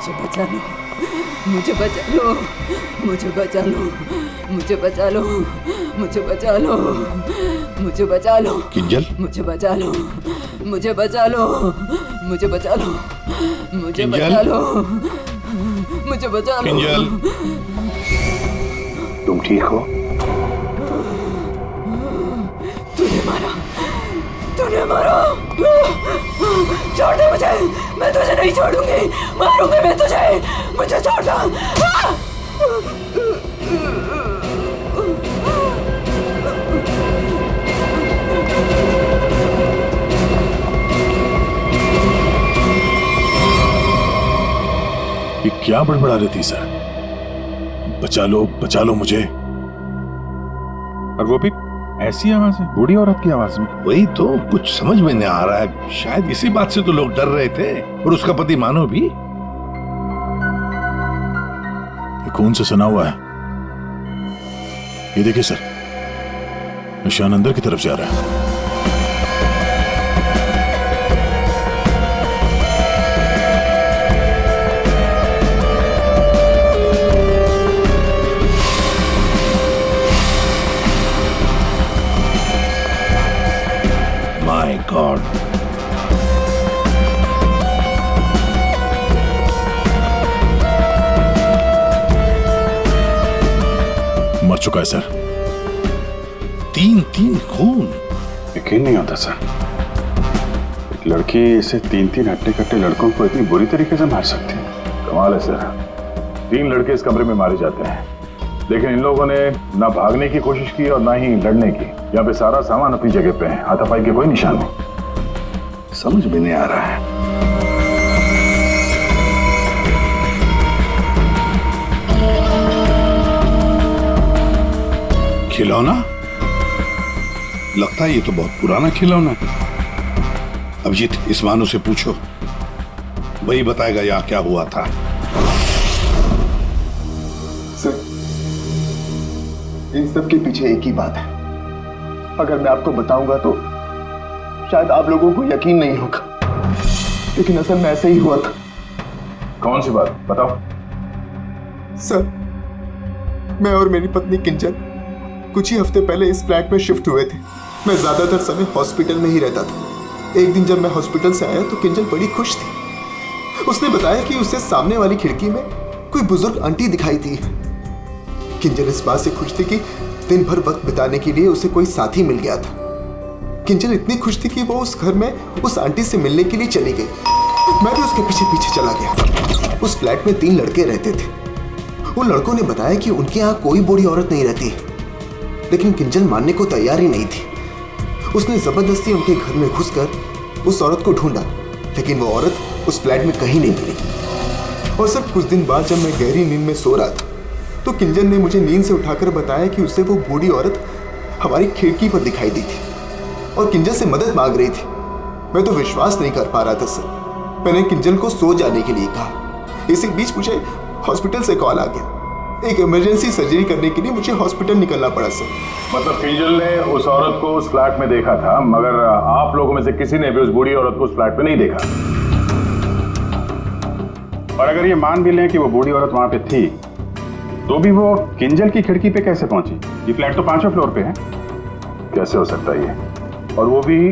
मुझे बचा लो, मुझे बचा लो, मुझे बचा लो, मुझे बचा लो, मुझे बचा लो, मुझे बचा लो किंजल, मुझे बचा लो, मुझे बचा लो, मुझे बचा लो, मुझे बचा लो, मुझे बचा लो। किंजल, तुम ठीक हो? तूने मारा, तूने मारा। छोड़ दे मुझे, मैं तुझे नहीं छोड़ूंगी, मारूंगी मैं तुझे, मुझे छोड़ दो। ये क्या बड़बड़ा रही थी सर? बचा लो मुझे। और वो भी ऐसी आवाज है, बूढ़ी औरत की आवाज में। वही तो कुछ समझ में नहीं आ रहा है। शायद इसी बात से तो लोग डर रहे थे, और उसका पति मानो भी। ये खून से सना हुआ है। ये देखिए सर, निशान अंदर की तरफ जा रहा है। My God. मर चुका है सर। 3 खून। यकीन नहीं होता सर, एक लड़की इसे 3 हट्टे कट्टे लड़कों को इतनी बुरी तरीके से मार सकती है। कमाल है सर, 3 लड़के इस कमरे में मारे जाते हैं, लेकिन इन लोगों ने ना भागने की कोशिश की और ना ही लड़ने की। यहाँ पे सारा सामान अपनी जगह पे है, हाथापाई के कोई निशान नहीं। समझ में नहीं आ रहा है। खिलौना? लगता है ये तो बहुत पुराना खिलौना है। अभिजीत, इस मानो से पूछो, वही बताएगा यहाँ क्या हुआ था। सर, इन सब के पीछे एक ही बात है। अगर मैं आपको बताऊंगा तो शायद आप लोगों को यकीन नहीं होगा, लेकिन असल में ऐसा ही हुआ था। कौन सी बात बताओ? सर, मैं और मेरी पत्नी किंजल कुछ ही हफ्ते पहले इस फ्लैट में शिफ्ट हुए थे। मैं ज्यादातर समय हॉस्पिटल में ही रहता था। एक दिन जब मैं हॉस्पिटल से आया तो किंजल बड़ी खुश थी। उसने बताया कि उसे सामने वाली खिड़की में कोई बुजुर्ग आंटी दिखाई थी। किंजल इस बात से खुश थी कि दिन भर वक्त बिताने के लिए उसे कोई साथी मिल गया था। किंजल इतनी खुश थी कि वो उस घर में उस आंटी से मिलने के लिए चली गई। मैं भी उसके पीछे पीछे चला गया। उस फ्लैट में 3 लड़के रहते थे। उन लड़कों ने बताया कि उनके यहाँ कोई बूढ़ी औरत नहीं रहती, लेकिन किंजल मानने को तैयार ही नहीं थी। उसने जबरदस्ती उनके घर में घुसकर उस औरत को ढूंढा, लेकिन वो औरत उस फ्लैट में कहीं नहीं मिली। और सर, कुछ दिन बाद जब मैं गहरी नींद में सो रहा था तो किंजल ने मुझे नींद से उठाकर बताया कि उसे वो बूढ़ी औरत हमारी खिड़की पर दिखाई दी थी और किंजल से मदद मांग रही थी। मैं तो विश्वास नहीं कर पा रहा था सर। मैंने किंजल को सो जाने के लिए कहा। इसी बीच मुझे हॉस्पिटल से कॉल आ गया। एक इमरजेंसी सर्जरी करने के लिए मुझे हॉस्पिटल निकलना पड़ा सर। मतलब किंजल ने उस औरत को उस फ्लैट में देखा था, मगर आप लोगों में से किसी ने भी उस बूढ़ी औरत को उस फ्लैट में नहीं देखा। और अगर ये मान भी लें कि वो बूढ़ी औरत वहां पे थी, तो भी वो किंजल की खिड़की पे कैसे पहुंची? ये फ्लैट तो 5वें फ्लोर पे है। कैसे हो सकता है ये? और वो भी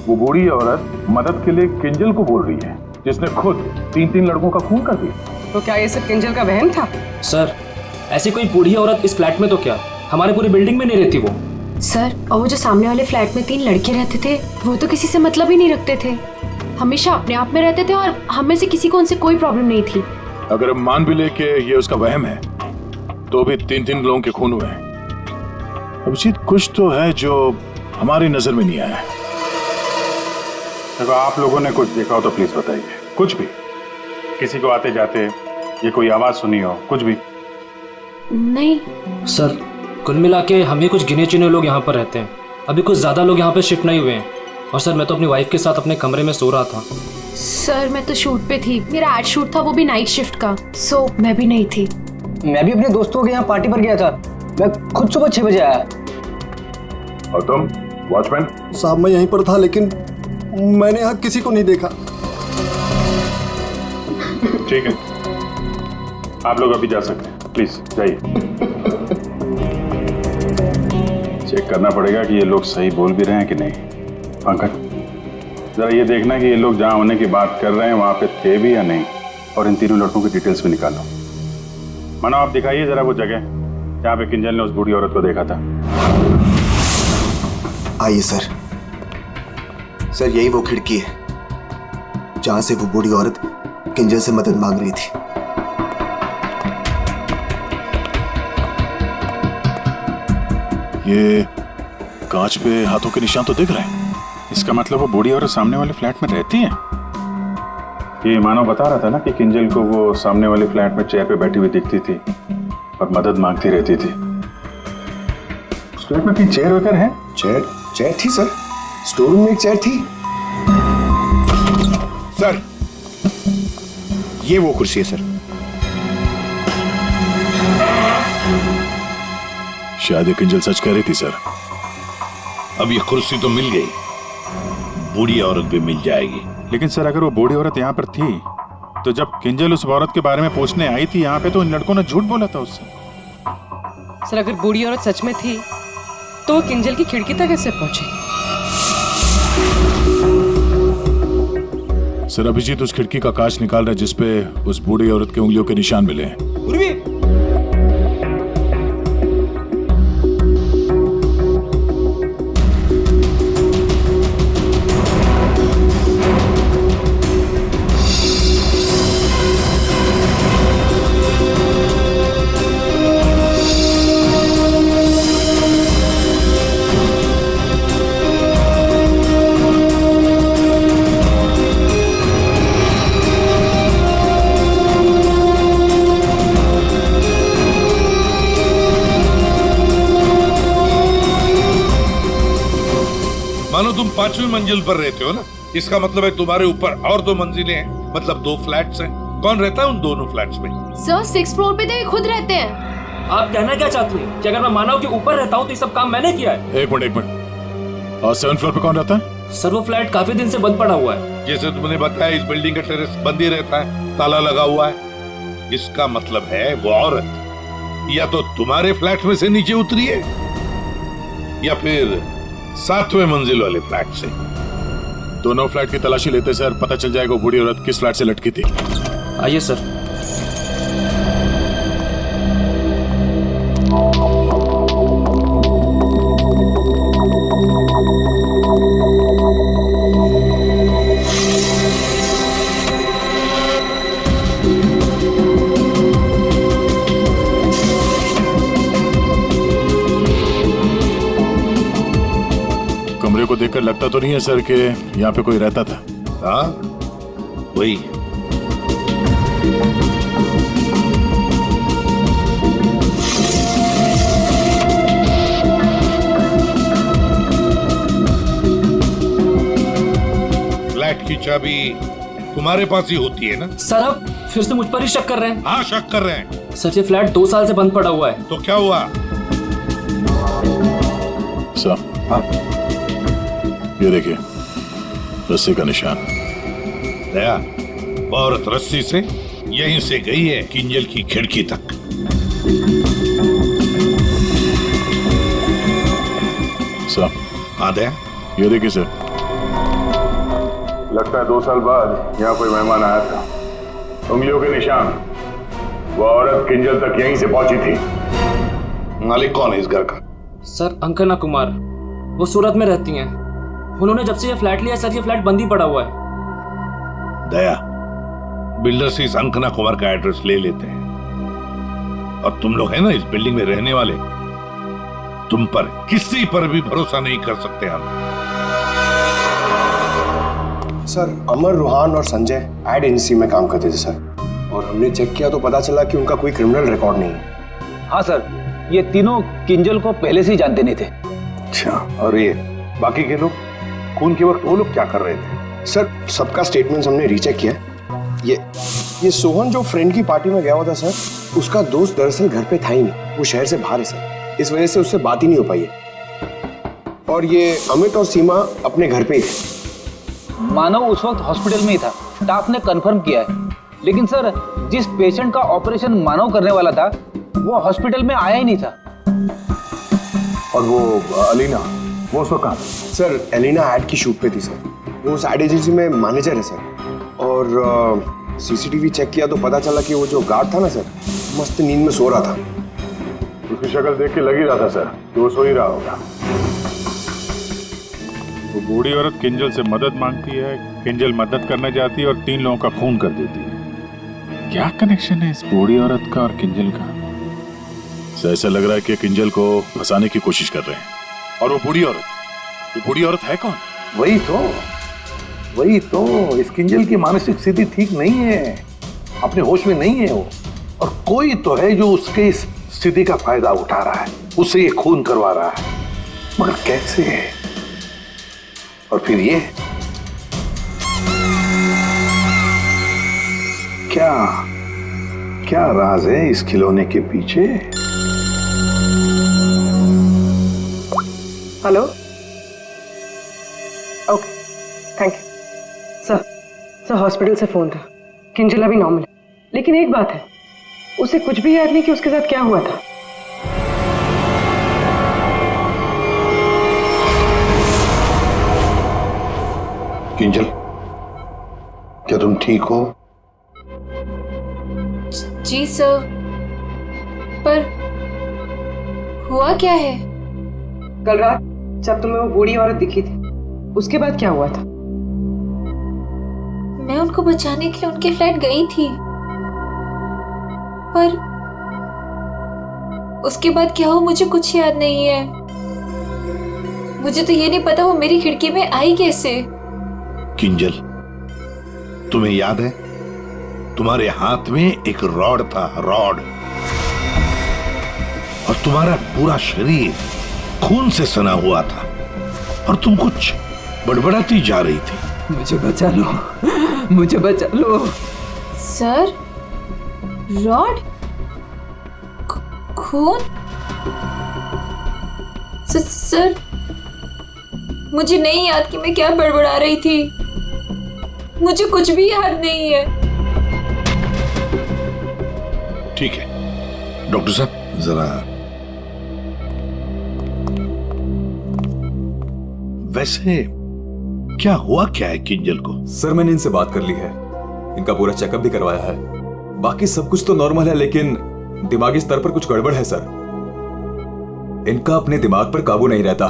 वो बूढ़ी औरत मदद के लिए किंजल को बोल रही है, जिसने खुद 3 लड़कों का खून कर दिया। तो क्या ये सब किंजल का वहम था? सर, ऐसी कोई बूढ़ी औरत इस फ्लैट में तो क्या, हमारे पूरी बिल्डिंग में नहीं रहती वो। सर, और वो जो सामने वाले फ्लैट में 3 लड़के रहते थे, वो तो किसी से मतलब ही नहीं रखते थे। हमेशा अपने आप में रहते थे और हम में से किसी को उनसे कोई प्रॉब्लम नहीं थी। अगर हम मान भी ले कि ये उसका वहम है, तो भी 3 लोगों के खून हुए हैं। अभिजीत, कुछ तो है जो हमारी नजर में नहीं आया। अगर आप लोगों ने कुछ देखा हो तो प्लीज बताइए। कुछ भी, किसी को आते जाते ये कोई आवाज सुनी हो, कुछ भी? नहीं सर, कुल मिला के हम ही कुछ गिने चुने लोग यहाँ पर रहते हैं। अभी कुछ ज्यादा लोग यहाँ पे शिफ्ट नहीं हुए हैं। और सर, मैं तो अपनी वाइफ के साथ अपने कमरे में सो रहा था। सर, मैं तो शूट पे थी। मेरा एड शूट था, वो भी नाइट शिफ्ट का, सो मैं भी नहीं थी। मैं भी अपने दोस्तों के यहाँ पार्टी पर गया था। मैं खुद सुबह 6 बजे आया। और तुम वॉचमैन? साहब, मैं यहीं पर था, लेकिन मैंने यहाँ किसी को नहीं देखा। ठीक है, आप लोग अभी जा सकते हैं, प्लीज जाइए। चेक करना पड़ेगा कि ये लोग सही बोल भी रहे हैं कि नहीं। पंकज, जरा ये देखना कि ये लोग जहां होने की बात कर रहे हैं वहां पे थे भी या नहीं, और इन तीनों लड़कों की डिटेल्स भी निकालो। मानो आप दिखाइए जरा वो जगह जहां पे किंजल ने उस बूढ़ी औरत को देखा था। आइए सर। सर यही वो खिड़की है जहां से वो बूढ़ी औरत किंजल से मदद मांग रही थी। ये कांच पे हाथों के निशान तो दिख रहे हैं। इसका मतलब वो बूढ़ी औरत सामने वाले फ्लैट में रहती है। ये मानव बता रहा था ना कि किंजल को वो सामने वाले फ्लैट में चेयर पे बैठी हुई दिखती थी और मदद मांगती रहती थी। उस फ्लैट में कोई चेयर वगैरह है? चेयर थी सर, स्टोर रूम में एक चेयर थी। सर ये वो कुर्सी है सर। शायद किंजल सच कह रही थी सर। अब ये कुर्सी तो मिल गई, बूढ़ी औरत भी मिल जाएगी। लेकिन सर अगर वो बूढ़ी औरत यहाँ पर थी तो जब किंजल उस औरत के बारे में पूछने आई थी यहाँ पे तो इन लड़कों ने झूठ बोला था उससे। सर अगर बूढ़ी औरत सच में थी तो वो किंजल की खिड़की तक कैसे पहुंची? सर अभिजीत उस खिड़की का कांच निकाल रहा है जिसपे उस बूढ़ी औरत के उंगलियों के निशान मिले हैं। मानो तुम 5वीं मंजिल पर रहते हो ना, इसका मतलब है तुम्हारे ऊपर और 2 मंजिलें हैं, मतलब 2 फ्लैट्स हैं। कौन रहता है उन दोनों फ्लैट्स में? सर 6th फ्लोर पे तो ये खुद रहते हैं। आप कहना क्या चाहती हैं कि अगर मैं मानव के ऊपर रहता हूँ तो ये सब काम मैंने किया है? एक मिनट। और 7th फ्लोर पे कौन रहता है? सर वो फ्लैट काफी दिन से बंद पड़ा हुआ है। जैसे तुमने बताया इस बिल्डिंग का टेरेस बंद ही रहता है, ताला लगा हुआ है। इसका मतलब है वो औरत या तो तुम्हारे फ्लैट में से नीचे उतरी है या फिर 7वें मंजिल वाले फ्लैट से। दोनों फ्लैट की तलाशी लेते सर, पता चल जाएगा बूढ़ी औरत किस फ्लैट से लटकी थी। आइए सर। कमरे को देखकर लगता तो नहीं है सर कि यहाँ पे कोई रहता था। हाँ वही। फ्लैट की चाबी तुम्हारे पास ही होती है ना? सर आप फिर से मुझ पर ही शक कर रहे हैं? हाँ शक कर रहे हैं। सर ये फ्लैट 2 साल से बंद पड़ा हुआ है। तो क्या हुआ? सर हाँ ये देखिए रस्सी का निशान। दया, वो औरत रस्सी से यहीं से गई है किंजल की खिड़की तक। सर हाँ दया, ये देखिए सर। लगता है 2 साल बाद यहाँ कोई मेहमान आया था। उंगलियों के निशान, वो औरत किंजल तक यहीं से पहुंची थी। मालिक कौन है इस घर का? सर अंकना कुमार, वो सूरत में रहती हैं। उन्होंने जब से ये फ्लैट लिया सर ये फ्लैट बंद ही पड़ा हुआ है। दया, बिल्डर से इस अंकना कुमार का एड्रेस ले लेते हैं। और तुम लोग है ना इस बिल्डिंग में रहने वाले, तुम पर किसी पर भी भरोसा नहीं कर सकते हम। सर अमर, रोहान और संजय एड एजेंसी में काम करते थे सर, और हमने चेक किया तो पता चला कि उनका कोई क्रिमिनल रिकॉर्ड नहीं है। हाँ सर, ये तीनों किंजल को पहले से ही जानते नहीं थे। अच्छा, और ये बाकी के लोग खून के वक्त वो लोग क्या कर रहे थे? सर सबका स्टेटमेंट्स हमने रीचेक किया। ये सोहन जो फ्रेंड की पार्टी में गया हुआ था सर, उसका दोस्त दरअसल घर पे था ही नहीं, वो शहर से बाहर है सर, इस वजह से उससे बात ही नहीं हो पाई है। और ये अमित और सीमा अपने घर पे ही थे। मानव उस वक्त हॉस्पिटल में ही था, स्टाफ ने कंफर्म किया है। लेकिन सर जिस पेशेंट का ऑपरेशन मानव करने वाला था वो हॉस्पिटल में आया ही नहीं था। और वो अलीना, वो उसको कहाँ? सर एलिना एड की शूट पे थी सर। वो उस एड एजेंसी में मैनेजर है सर। और सीसीटीवी चेक किया तो पता चला कि वो जो गार्ड था ना सर, मस्त नींद में सो रहा था। उसकी शक्ल देख के लग ही रहा था सर कि वो सो ही रहा होगा। वो बूढ़ी औरत किंजल से मदद मांगती है, किंजल मदद करना चाहती है और 3 लोगों का खून कर देती है। क्या कनेक्शन है इस बूढ़ी औरत का और किंजल का? ऐसा लग रहा है कि किंजल को फंसाने की कोशिश कर रहे हैं। और वो बूढ़ी औरत है कौन? वही तो इस किंजल की मानसिक स्थिति ठीक नहीं है, अपने होश में नहीं है वो। और कोई तो है जो उसके इस स्थिति का फायदा उठा रहा है, उससे ये खून करवा रहा है। मगर कैसे है? और फिर ये क्या राज है इस खिलौने के पीछे? Hello, okay, thank you. Sir hospital से फोन था। किंजल अभी नॉर्मल है, लेकिन एक बात है, उसे कुछ भी याद नहीं कि उसके साथ क्या हुआ था। किंजल, क्या तुम ठीक हो? जी सर, पर हुआ क्या है? कल रात जब तुम्हें वो बूढ़ी औरत दिखी थी, उसके बाद क्या हुआ था? मैं उनको बचाने के लिए उनके फ्लैट गई थी, पर उसके बाद क्या हुआ मुझे कुछ याद नहीं है। मुझे तो ये नहीं पता वो मेरी खिड़की में आई कैसे। किंजल, तुम्हें याद है तुम्हारे हाथ में एक रॉड था, रॉड, और तुम्हारा पूरा शरीर खून से सना हुआ था और तुम कुछ बड़बड़ाती जा रही थी। मुझे बचा लो, मुझे बचा लो। सर, रॉड, खून? सर, मुझे नहीं याद कि मैं क्या बड़बड़ा रही थी। मुझे कुछ भी याद नहीं है। ठीक है डॉक्टर साहब, जरा वैसे क्या हुआ क्या है किंजल को? सर मैंने इनसे बात कर ली है, इनका पूरा चेकअप भी करवाया है। बाकी सब कुछ तो नॉर्मल है, लेकिन दिमागी स्तर पर कुछ गड़बड़ है सर। इनका अपने दिमाग पर काबू नहीं रहता।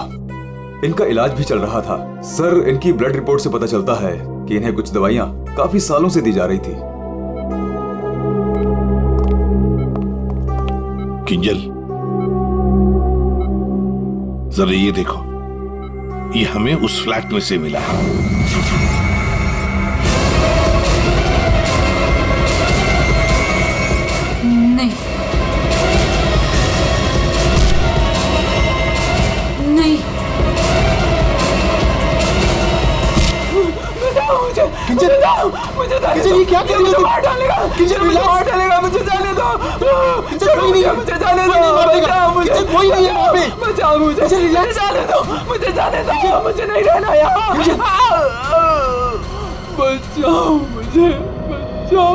इनका इलाज भी चल रहा था सर। इनकी ब्लड रिपोर्ट से पता चलता है कि इन्हें कुछ दवाइयां काफी सालों से दी जा रही थी। किंजल, जरा ये देखो, ये हमें उस फ्लैट में से मिला है। नहीं, नहीं, किंजल, किंजल ये क्या कर रही हो? मार डालेगा, किंजल मार डालेगा, मुझे जाने दो। किंजल कोई नहीं है, मुझे जाने दो। किंजल कोई नहीं है वहाँ पे। बचाओ मुझे, मुझे जाने दो, मुझे जाने दो, मुझे नहीं रहना यहाँ। बचाओ मुझे, बचाओ।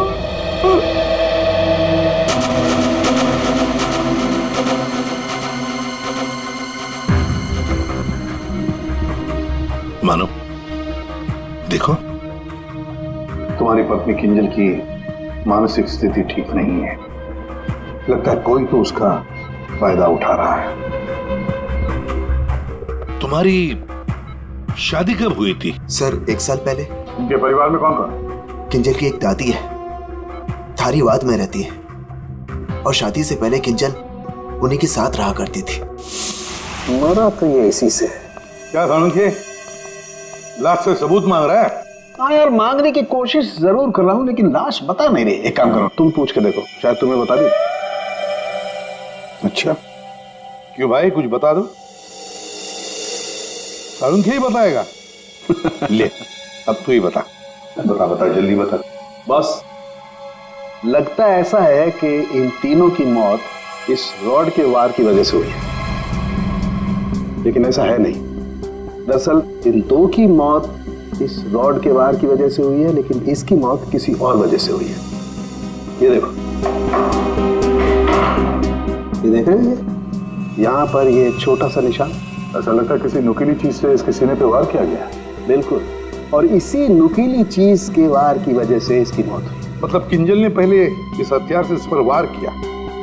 मानो, देखो, तुम्हारी पत्नी किंजल की मानसिक स्थिति ठीक नहीं है। लगता है कोई तो उसका फायदा उठा रहा है। तुम्हारी शादी कब हुई थी? सर 1 साल पहले। इनके परिवार में कौन कौन? किंजल की एक दादी है, धारीवाद में रहती है, और शादी से पहले किंजल उन्हीं के साथ रहा करती थी। मरा तो ये इसी से। क्या सानुखे, लाश से सबूत मांग रहा है? हाँ यार, मांगने की कोशिश जरूर कर रहा हूँ, लेकिन लाश बता नहीं रही। एक काम करो, तुम पूछ के देखो, शायद तुम्हें बता दी। अच्छा, क्यों भाई, कुछ बता दो। सानुखे ही बताएगा। ले, अब तू ही बता। बता जल्दी बता। बस लगता ऐसा है कि इन तीनों की मौत इस रॉड के वार की वजह से हुई है, लेकिन ऐसा है नहीं। दरअसल इन 2 की मौत इस रॉड के वार की वजह से हुई है, लेकिन इसकी मौत किसी और वजह से हुई है। ये देखो, ये देख रहे हैं, यहाँ पर ये छोटा सा निशान। ऐसा लगता है किसी नुकीली चीज से इसके सीने पे वार किया गया है। बिल्कुल, और इसी नुकीली चीज के वार की वजह से इसकी मौत हुई। मतलब किंजल ने पहले इस हथियार से इस पर वार किया,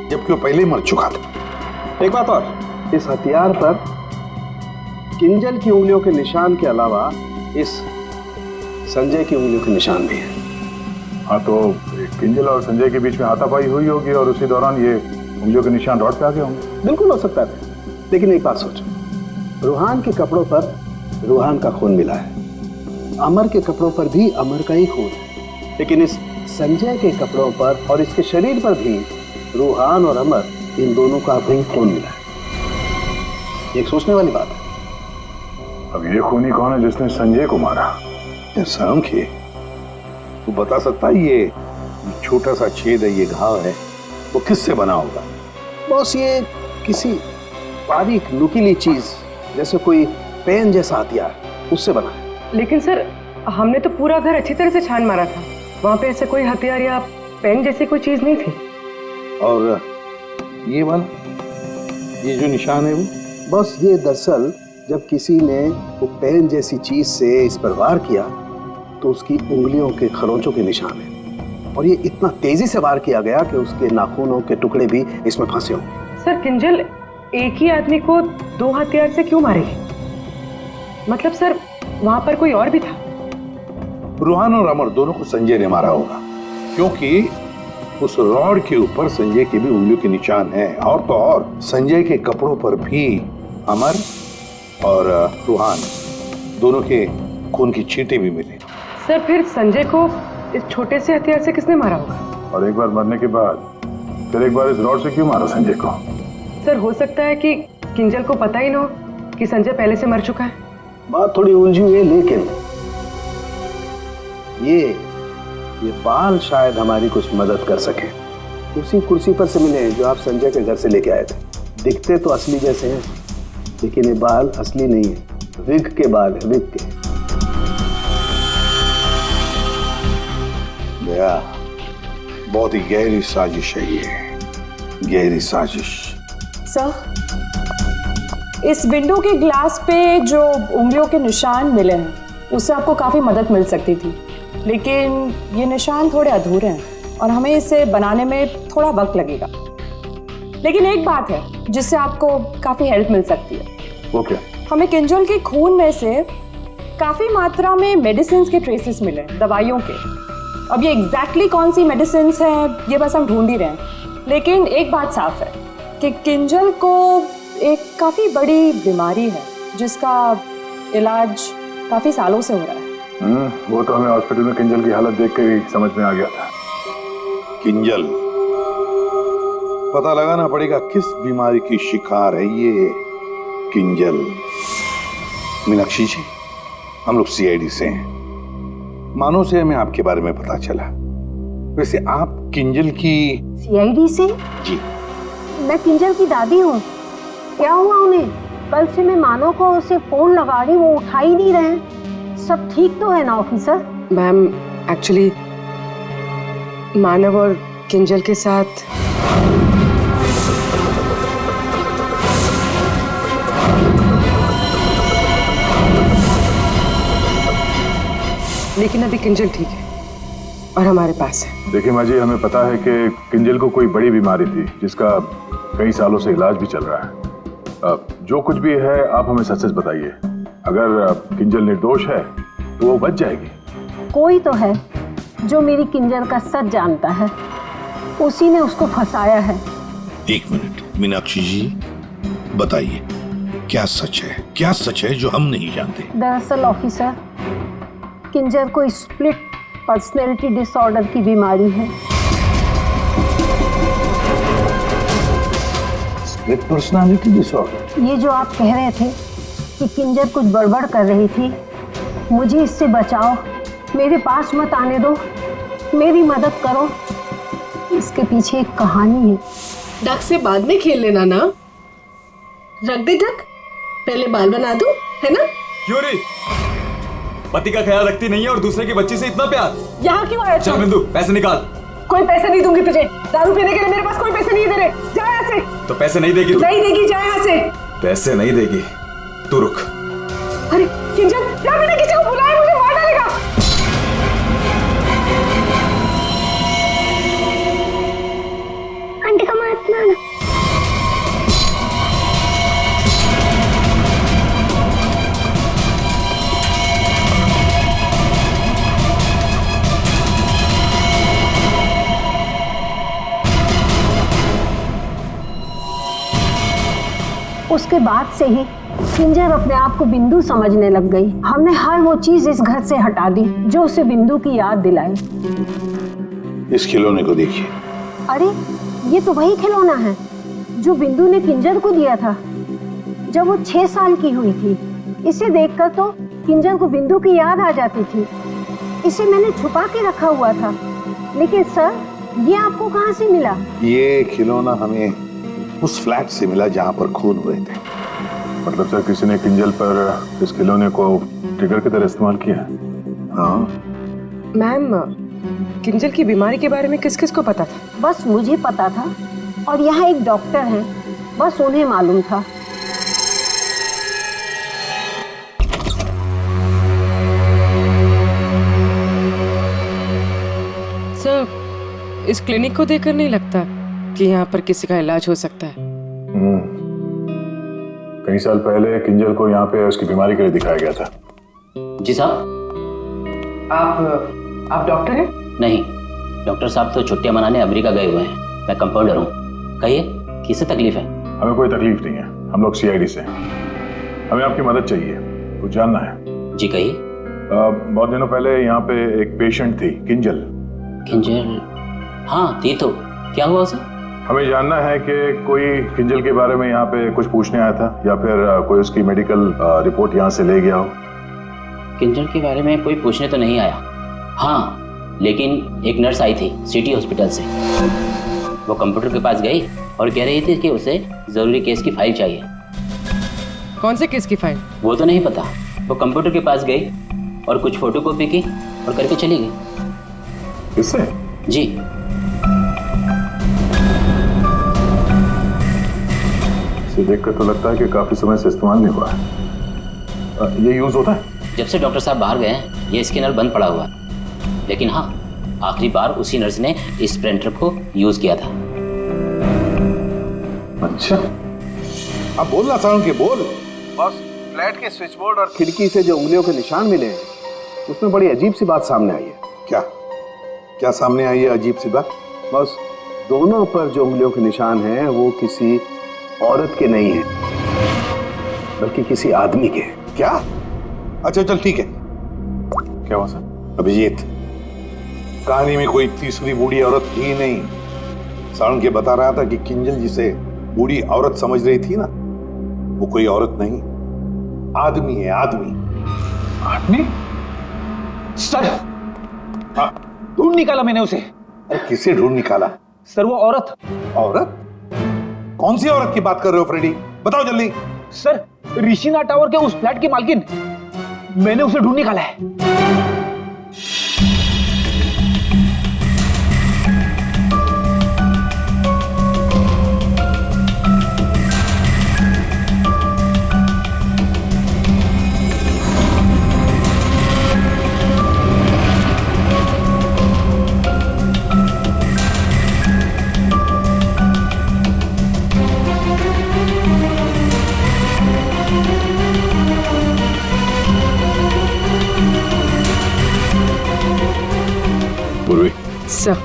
जबकि वो पहले ही मर चुका था। एक बात और, इस हथियार पर किंजल की उंगलियों के निशान के अलावा इस संजय की उंगलियों के निशान भी हैं। हाँ, तो किंजल और संजय के बीच में हाथापाई हुई होगी और उसी दौरान ये उंगलियों के निशान रॉड पे आ गए होंगे। बिल्कुल हो सकता है, लेकिन एक बात सोचो, रूहान के कपड़ों पर रूहान का खून मिला है, अमर के कपड़ों पर भी अमर का ही खून है, लेकिन इस संजय के कपड़ों पर और इसके शरीर पर भी रूहान और अमर, इन दोनों का भी खून मिला है। एक सोचने वाली बात है। अब ये खूनी कौन है जिसने संजय को मारा? सांख्य, तू बता सकता है ये छोटा सा छेद है, ये घाव है, वो किससे बना होगा? बॉस, ये किसी बारीक नुकीली चीज जैसे कोई पेन जैसा हथियार, उससे बना है। लेकिन सर, हमने तो पूरा घर अच्छी तरह से छान मारा था, वहाँ पे ऐसे कोई हथियार या पेन जैसी कोई चीज नहीं थी। और ये वाला, ये जो निशान है वो, बस ये दरअसल जब किसी ने वो पेन जैसी चीज से इस पर वार किया तो उसकी उंगलियों के खरोंचों के निशान है, और ये इतना तेजी से वार किया गया कि उसके नाखूनों के टुकड़े भी इसमें फंसे होंगे। सर, किंजल एक ही आदमी को दो हथियार से क्यों मारेगी? मतलब सर, वहां पर कोई और भी था? रूहान और अमर दोनों को संजय ने मारा होगा, क्योंकि उस रॉड के ऊपर संजय के भी उंगलियों के निशान हैं, और तो और संजय के कपड़ों पर भी अमर और रूहान दोनों के खून की छींटे भी मिले। सर, फिर संजय को इस छोटे से हथियार से किसने मारा होगा? और एक बार मरने के बाद फिर एक बार इस रॉड से क्यों मारा संजय को? सर, हो सकता है कि किंजल को पता ही ना हो कि संजय पहले से मर चुका है। बात थोड़ी उलझी हुई है, लेकिन ये बाल शायद हमारी कुछ मदद कर सके। उसी कुर्सी पर से मिले जो आप संजय के घर से लेके आए थे। दिखते तो असली जैसे हैं, लेकिन ये बाल असली नहीं है, विग के बाल है, विग के। दया, बहुत ही गहरी साजिश है ये, गहरी साजिश। सर, इस विंडो के ग्लास पे जो उंगलियों के निशान मिले हैं, उससे आपको काफ़ी मदद मिल सकती थी, लेकिन ये निशान थोड़े अधूरे हैं और हमें इसे बनाने में थोड़ा वक्त लगेगा। लेकिन एक बात है जिससे आपको काफ़ी हेल्प मिल सकती है। वो क्या? हमें किंजल के खून में से काफ़ी मात्रा में मेडिसिन के ट्रेसेस मिले, दवाइयों के। अब ये एग्जैक्टली कौन सी मेडिसिन हैं ये बस हम ढूंढ ही रहे हैं, लेकिन एक बात साफ है कि किंजल को एक काफ़ी बड़ी बीमारी है जिसका इलाज काफ़ी सालों से हो रहा है। वो तो हमें हॉस्पिटल में किंजल की हालत देख कर ही समझ में आ गया था। किंजल, पता लगाना पड़ेगा किस बीमारी की शिकार है ये किंजल। मीनाक्षी जी, हम लोग सीआईडी से हैं, मानो से हमें आपके बारे में पता चला। वैसे आप किंजल की? सीआईडी से? जी। मैं किंजल की दादी हूँ। क्या हुआ उन्हें? कल से मैं मानो को उसे फोन लगा रही, वो उठा ही नहीं रहे। सब ठीक तो है ना ऑफिसर? मैम, एक्चुअली मानव और किंजल के साथ लेकिन अभी किंजल ठीक है और हमारे पास है। देखिए माँ जी, हमें पता है कि किंजल को कोई बड़ी बीमारी थी जिसका कई सालों से इलाज भी चल रहा है। जो कुछ भी है आप हमें सच सच बताइए। अगर किंजल निर्दोष है तो वो बच जाएगी। कोई तो है जो मेरी किंजल का सच जानता है, उसी ने उसको फंसाया है। एक मिनट मीनाक्षी जी, बताइए क्या सच है? क्या सच है जो हम नहीं जानते? दरअसल ऑफिसर, किंजल को स्प्लिट पर्सनैलिटी डिसऑर्डर की बीमारी है। Split personality disorder? ये जो आप कह रहे थे कि किंजल कुछ गड़बड़ कर रही थी, मुझे इससे बचाओ, मेरे पास मत आने दो, मेरी मदद करो। इसके पीछे एक कहानी है। डक से बाद में खेल लेना ना। रख दे डक, पहले बाल बना दो, है ना? क्यों रे? पति का ख्याल रखती नहीं है और दूसरे की बच्ची से इतना प्यार। यहाँ क्यों आया? चल बिंदु, पैसे निकाल। कोई पैसे नहीं दूंगी तुझे। दारू पीने के लिए मेरे पास कोई पैसे नहीं दे रहे। जा यहाँ से। तो पैसे नहीं देगी तू? नहीं देगी, जा यहाँ से। पैसे नहीं देगी? तू रुक। अरे किंजल, जा, मैंने किसी को बुलाया, मुझे मार डालेगा। आंटी का मत मारना। उसके बाद से ही किंजर अपने आप को बिंदु समझने लग गई। हमने हर वो चीज इस घर से हटा दी जो उसे बिंदु की याद दिलाए। इस खिलौने को देखिए। अरे ये तो वही खिलौना है जो बिंदु ने किंजर को दिया था जब वो 6 साल की हुई थी। इसे देखकर तो किंजर को बिंदु की याद आ जाती थी। इसे मैंने छुपा के रखा हुआ था। लेकिन सर, ये आपको कहाँ से मिला? ये खिलौना हमें उस फ्लैट से मिला जहां पर खून हुए थे। मतलब सर, किसी ने किंजल पर इस खिलौने को ट्रिगर की तरह इस्तेमाल किया? हाँ मैम, किंजल की बीमारी के बारे में किस किस को पता था? बस मुझे पता था और यहाँ एक डॉक्टर है, बस उन्हें मालूम था। सर, इस क्लिनिक को देखकर नहीं लगता कि यहाँ पर किसी का इलाज हो सकता है। कई साल पहले किंजल को यहाँ पे उसकी बीमारी के लिए दिखाया गया था। जी साहब। आप डॉक्टर हैं? नहीं, डॉक्टर साहब तो छुट्टियां मनाने अमेरिका गए हुए हैं। मैं कंपाउंडर हूँ। कहिए, किससे तकलीफ है? हमें कोई तकलीफ नहीं है, हम लोग CID से हैं। हमें आपकी मदद चाहिए, कुछ जानना है। जी कहिए। बहुत दिनों पहले यहाँ पे एक पेशेंट थी, किंजल। किंजल? हाँ थी तो, क्या हुआ उसे? हमें जानना है कि कोई किंजल के बारे में यहाँ पे कुछ पूछने आया था या फिर कोई उसकी मेडिकल रिपोर्ट यहाँ से ले गया हो। किंजल के बारे में कोई पूछने तो नहीं आया। हाँ, लेकिन एक नर्स आई थी सिटी हॉस्पिटल से। वो कंप्यूटर के पास गई और कह रही थी कि उसे जरूरी केस की फाइल चाहिए। कौन से केस की फाइल? वो तो नहीं पता। वो कंप्यूटर के पास गई और कुछ फोटोकॉपी की और करके चली गई। किससे? जी। इसे देखकर तो लगता है कि काफी समय से इस्तेमाल नहीं हुआ है। ये यूज होता है? जब से डॉक्टर साहब बाहर गए हैं ये स्कैनर बंद पड़ा हुआ है। लेकिन हाँ, आखिरी बार उसी नर्स ने इस प्रिंटर को यूज किया था। अच्छा, अब बोलना साउंड के बोल। बस फ्लैट के स्विच बोर्ड और खिड़की से जो उंगलियों के निशान मिले हैं उसमें बड़ी अजीब सी बात सामने आई है। क्या सामने आई है अजीब सी बात? बस दोनों पर जो उंगलियों के निशान हैं वो किसी औरत के नहीं है बल्कि किसी आदमी के। क्या? अच्छा चल ठीक है। क्या हुआ सर? अभिजीत, कहानी में कोई तीसरी बूढ़ी औरत थी नहीं। साउंड के बता रहा था कि किंजल जिसे बूढ़ी औरत समझ रही थी ना, वो कोई औरत नहीं, आदमी है। आदमी? सर, ढूंढ निकाला मैंने उसे। अरे किसे ढूंढ निकाला? सर वो औरत। औरत? कौन सी औरत की बात कर रहे हो फ्रेडी? बताओ जल्दी। सर, ऋषिना टावर के उस फ्लैट की मालकिन, मैंने उसे ढूंढ निकाला है। सर,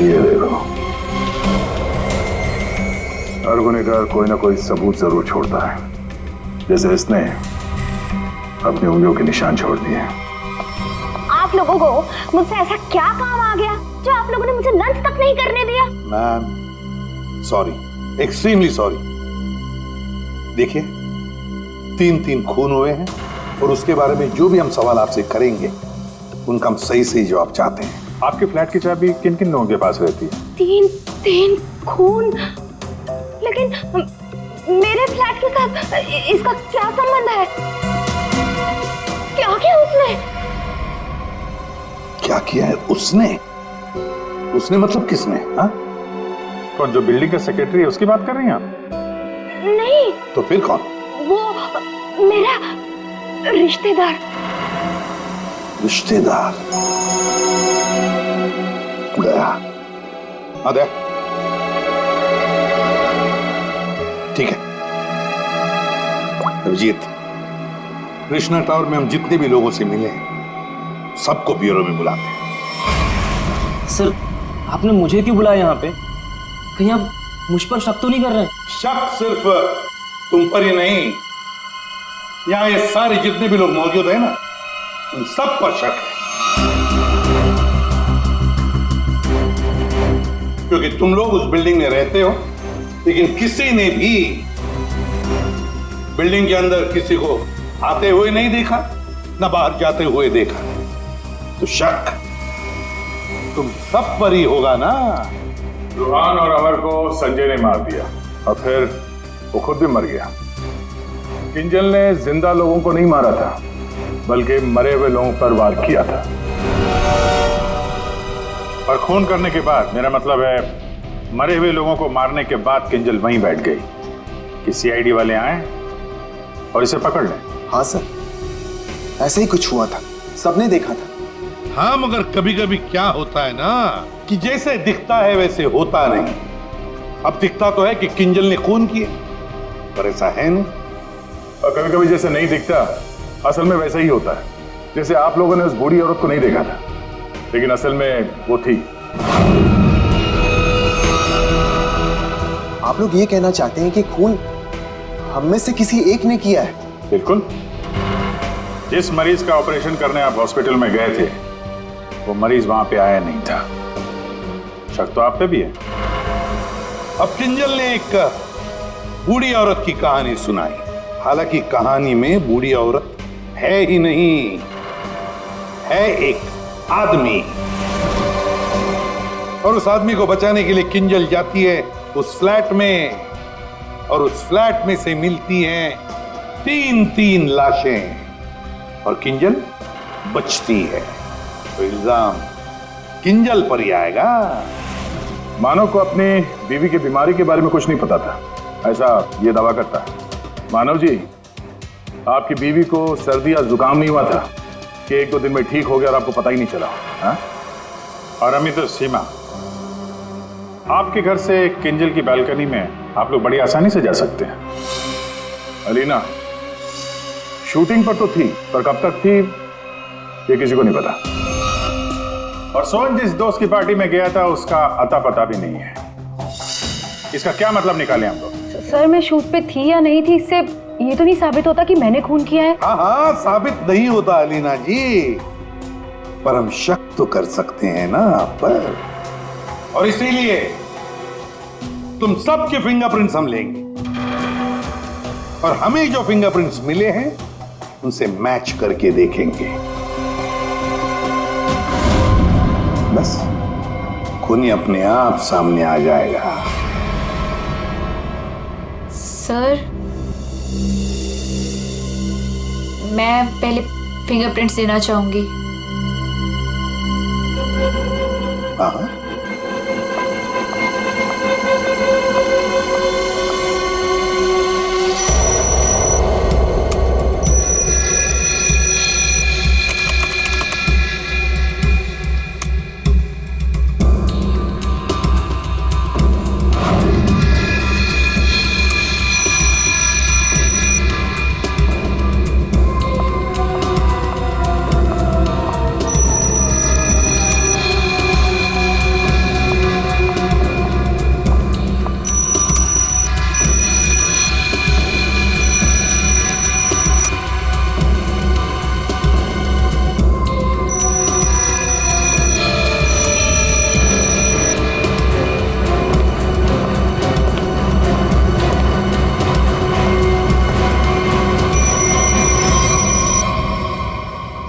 ये देखो, हर गुनहगार कोई ना कोई सबूत जरूर छोड़ता है, जैसे इसने अपनी उंगलियों के निशान छोड़ दिए। आप लोगों को मुझसे ऐसा क्या काम आ गया जो आप लोगों ने मुझे लंच तक नहीं करने दिया? Ma'am sorry, extremely sorry. देखिए, 3 खून हुए हैं और उसके बारे में जो भी हम सवाल आपसे करेंगे उनका हम सही जवाब चाहते हैं। आपके फ्लैट की चाबी किन किन लोगों के पास रहती है? 3 खून? लेकिन मेरे फ्लैट के साथ इसका क्या संबंध है? क्या किया उसने? क्या किया है उसने? उसने मतलब किसने? हाँ? कौन, जो बिल्डिंग का सेक्रेटरी है उसकी बात कर रही हैं आप? नहीं, तो फिर कौन? वो मेरा रिश्तेदार। रिश्तेदार? दया। हाँ दया, ठीक है। अभिजीत, कृष्णा टावर में हम जितने भी लोगों से मिले हैं सबको ब्यूरो में बुलाते हैं। सर, आपने मुझे क्यों बुलाया यहाँ पे? कहीं आप मुझ पर शक तो नहीं कर रहे? शक सिर्फ तुम पर ही नहीं, यहाँ ये सारे जितने भी लोग मौजूद हैं ना, उन सब पर शक है। क्योंकि तुम लोग उस बिल्डिंग में रहते हो, लेकिन किसी ने भी बिल्डिंग के अंदर किसी को आते हुए नहीं देखा, ना बाहर जाते हुए देखा। तो शक तुम सब पर ही होगा ना। रूहान और अमर को संजय ने मार दिया और फिर वो खुद भी मर गया। किंजल ने जिंदा लोगों को नहीं मारा था, बल्कि मरे हुए लोगों पर वार किया था। और खून करने के बाद, मेरा मतलब है मरे हुए लोगों को मारने के बाद किंजल वहीं बैठ गई कि सीआईडी वाले आए और इसे पकड़ लें। हाँ सर, ऐसे ही कुछ हुआ था, सबने देखा था। हाँ, मगर कभी कभी क्या होता है ना कि जैसे दिखता है वैसे होता नहीं। अब दिखता तो है कि किंजल ने खून किए, पर ऐसा है नहीं। और कभी कभी जैसे नहीं दिखता, असल में वैसा ही होता है। जैसे आप लोगों ने उस बूढ़ी औरत को नहीं देखा था, लेकिन असल में वो थी। आप लोग ये कहना चाहते हैं कि खून हम में से किसी एक ने किया है? बिल्कुल। जिस मरीज का ऑपरेशन करने आप हॉस्पिटल में गए थे, वो मरीज वहां पे आया नहीं था। शक तो आप पे भी है। अब किंजल ने एक बूढ़ी औरत की कहानी सुनाई। हालांकि कहानी में बूढ़ी औरत है ही नहीं, है एक आदमी। और उस आदमी को बचाने के लिए किंजल जाती है उस फ्लैट में, और उस फ्लैट में से मिलती हैं 3-3 लाशें, और किंजल बचती है। तो इल्जाम किंजल पर ही आएगा। मानव को अपनी बीवी की बीमारी के बारे में कुछ नहीं पता था, ऐसा ये दावा करता है। मानव जी, आपकी बीवी को सर्दी या जुकाम नहीं हुआ था कि 1-2 दिन में ठीक हो गया और आपको पता ही नहीं चला? हाँ? और अमित तो सीमा, आपके घर से किंजल की बालकनी में आप लोग बड़ी आसानी से जा सकते हैं। अलीना शूटिंग पर तो थी, पर कब तक थी ये किसी को नहीं पता। और सोहन जिस दोस्त की पार्टी में गया था उसका अता पता भी नहीं है। इसका क्या मतलब निकाले हम लोग? सर, मैं शूट पे थी या नहीं थी, इससे ये तो नहीं साबित होता कि मैंने खून किया है। हाँ हाँ, साबित नहीं होता अलीना जी, पर हम शक तो कर सकते हैं ना आप पर। और इसीलिए तुम सबके फिंगरप्रिंट्स हम लेंगे, और हमें जो फिंगरप्रिंट्स मिले हैं उनसे मैच करके देखेंगे। बस खून ही अपने आप सामने आ जाएगा। सर, मैं पहले फिंगरप्रिंट्स देना चाहूंगी। हाँ,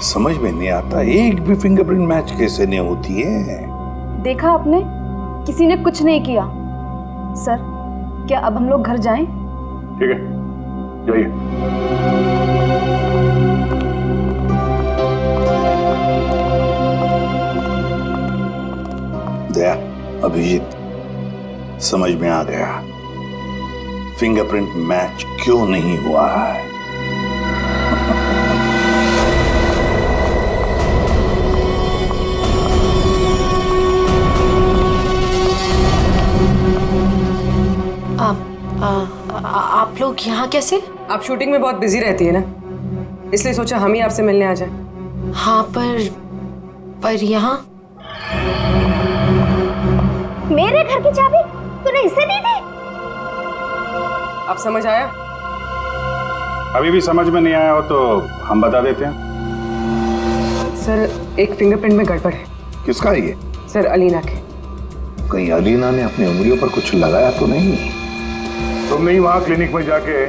समझ में नहीं आता, एक भी फिंगरप्रिंट मैच कैसे नहीं होती है। देखा आपने, किसी ने कुछ नहीं किया। सर, क्या अब हम लोग घर जाएं? ठीक है, जाइए। अभिजीत, समझ में आ गया फिंगरप्रिंट मैच क्यों नहीं हुआ है। आप लोग यहाँ कैसे? आप शूटिंग में बहुत बिजी रहती है ना, इसलिए सोचा हम ही आपसे मिलने आ जाएं। हाँ, पर यहाँ मेरे घर की चाबी तूने इसे दी थी? अब समझ आया? अभी भी समझ में नहीं आया हो तो हम बता देते हैं। सर, एक फिंगरप्रिंट में गड़बड़ है। किसका है ये? सर, अलीना के। कहीं अलीना ने अपनी उंगलियों पर कुछ लगाया तो नहीं? तुमने ही वहां क्लिनिक में जाके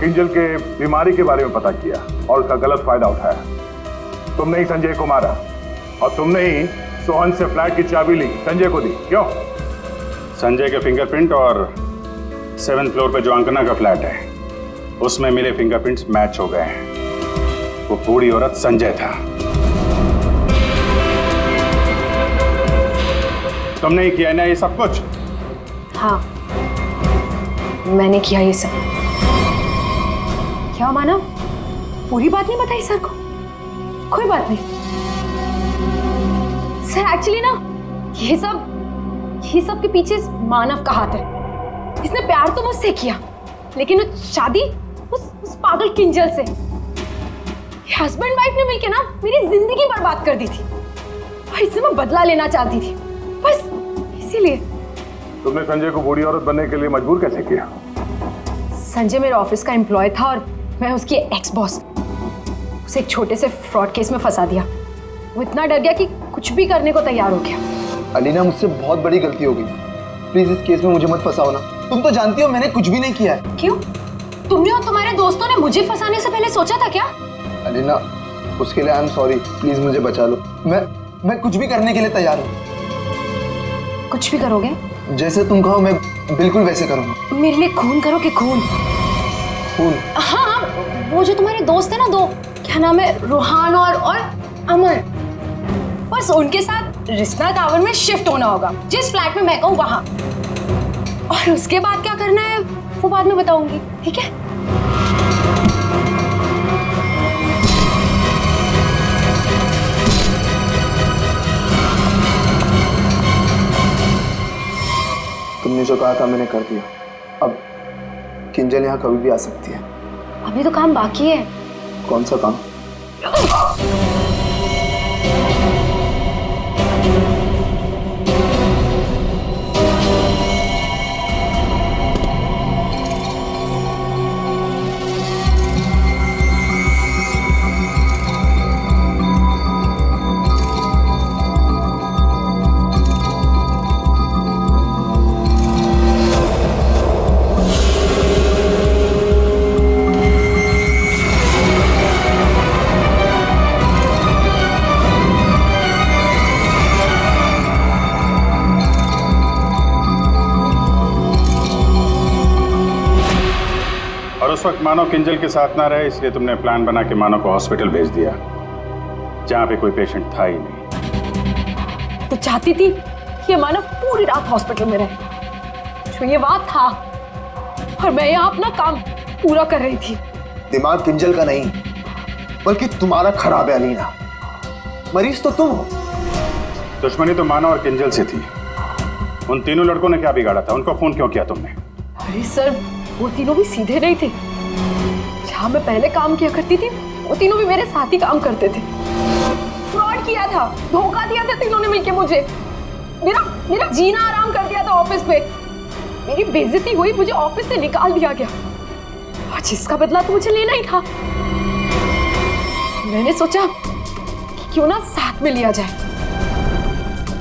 किंजल के बीमारी के बारे में पता किया और उसका गलत फायदा उठाया। तुमने ही संजय को मारा और तुमने ही सोहन से फ्लैट की चाबी ली, संजय को दी। क्यों? संजय के फिंगरप्रिंट और 7th फ्लोर पे जो अंकना का फ्लैट है उसमें मिले फिंगरप्रिंट्स मैच हो गए हैं। वो बूढ़ी औरत संजय था। तुमने ही किया ना ये सब कुछ? हाँ, मैंने किया ये सब। क्या मानव, पूरी बात नहीं बताई सर को? कोई बात नहीं सर, एक्चुअली ना ये सब के पीछे मानव का हाथ है। इसने प्यार तो मुझसे किया, लेकिन वो शादी उस पागल किंजल से। हस्बैंड वाइफ ने मिलके ना मेरी जिंदगी बर्बाद कर दी थी और इससे मैं बदला लेना चाहती थी, बस इसीलिए। तुमने संजय को बूढ़ी औरत बनने के लिए मजबूर कैसे किया? संजय मेरे ऑफिस का एम्प्लॉय था और मैं उसकी एक्स बॉस। उसे एक छोटे से फ्रॉड केस में फंसा दिया। वो इतना डर गया कि कुछ भी करने को तैयार हो गया। अलीना, मुझसे बहुत बड़ी गलती हो गई, प्लीज इस केस में मुझे मत फंसाओ ना। तुम तो जानती हो मैंने कुछ भी नहीं किया है। क्यों? तुमने और तुम्हारे दोस्तों ने मुझे फंसाने से पहले सोचा था क्या? अलीना, उसके लिए आई एम सॉरी, प्लीज मुझे बचा लो। मैं कुछ भी करने के लिए तैयार हूँ। कुछ भी करोगे? जैसे तुम कहो मैं बिल्कुल वैसे करूँगा। मेरे लिए खून करोगे? खून? हाँ, वो जो तुम्हारे दोस्त है ना, दो, क्या नाम है, रूहान और अमर, बस उनके साथ रिश्ता टावर में शिफ्ट होना होगा, जिस फ्लैट में मैं कहूँ वहां। और उसके बाद क्या करना है वो बाद में बताऊंगी, ठीक है? तुमने जो कहा था मैंने कर दिया। अब किंजल यहाँ कभी भी आ सकती है। अभी तो काम बाकी है। कौन सा काम? उस वक्त मानव किंजल के साथ ना रहे, इसलिए तुमने प्लान बना के मानव को हॉस्पिटल भेज दिया जहां पे कोई पेशेंट था ही नहीं। तो चाहती थी कि मानव पूरी रात हॉस्पिटल में रहे, जो ये बात था, और मैं यहाँ अपना काम पूरा कर रही थी। दिमाग किंजल का नहीं बल्कि तुम्हारा खराब है अलीना। मरीज तो तुम हो। दुश्मनी तो मानव और किंजल से थी। उन तीनों लड़कों ने क्या बिगाड़ा था? उनको फोन क्यों किया तुमने? अरे सर, वो तीनों भी सीधे नहीं थे। जहां मैं पहले काम किया करती थी वो तीनों भी मेरे साथ ही काम करते थे। फ्रॉड किया था, धोखा दिया था तीनों ने मिलके मुझे। मेरा जीना आराम कर दिया था ऑफिस पे। मेरी बेइज्जती हुई, मुझे ऑफिस से निकाल दिया गया, और जिसका बदला तो मुझे लेना ही था। मैंने सोचा कि क्यों ना साथ में लिया जाए।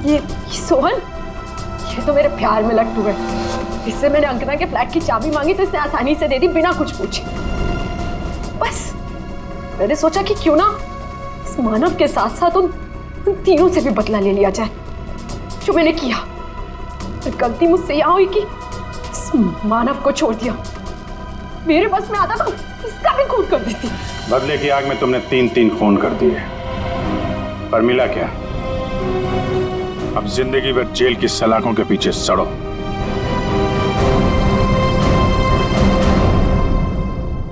ये सोहन, ये तो मेरे प्यार में लट्टू है। इससे मैंने अंकना के फ्लैट की चाबी मांगी तो इसने आसानी से दे दी, बिना कुछ पूछे। बस मैंने सोचा कि क्यों ना इस मानव के साथ साथ उन तीनों से भी बदला ले लिया जाए जो मैंने किया। और गलती मुझसे यहां हुई कि इस मानव को छोड़ दिया। मेरे बस में आता तो इसका भी खून कर देती। बदले की आग में तुमने 3 खून कर दिए, पर मिला क्या? अब जिंदगी भर जेल की सलाखों के पीछे सड़ो।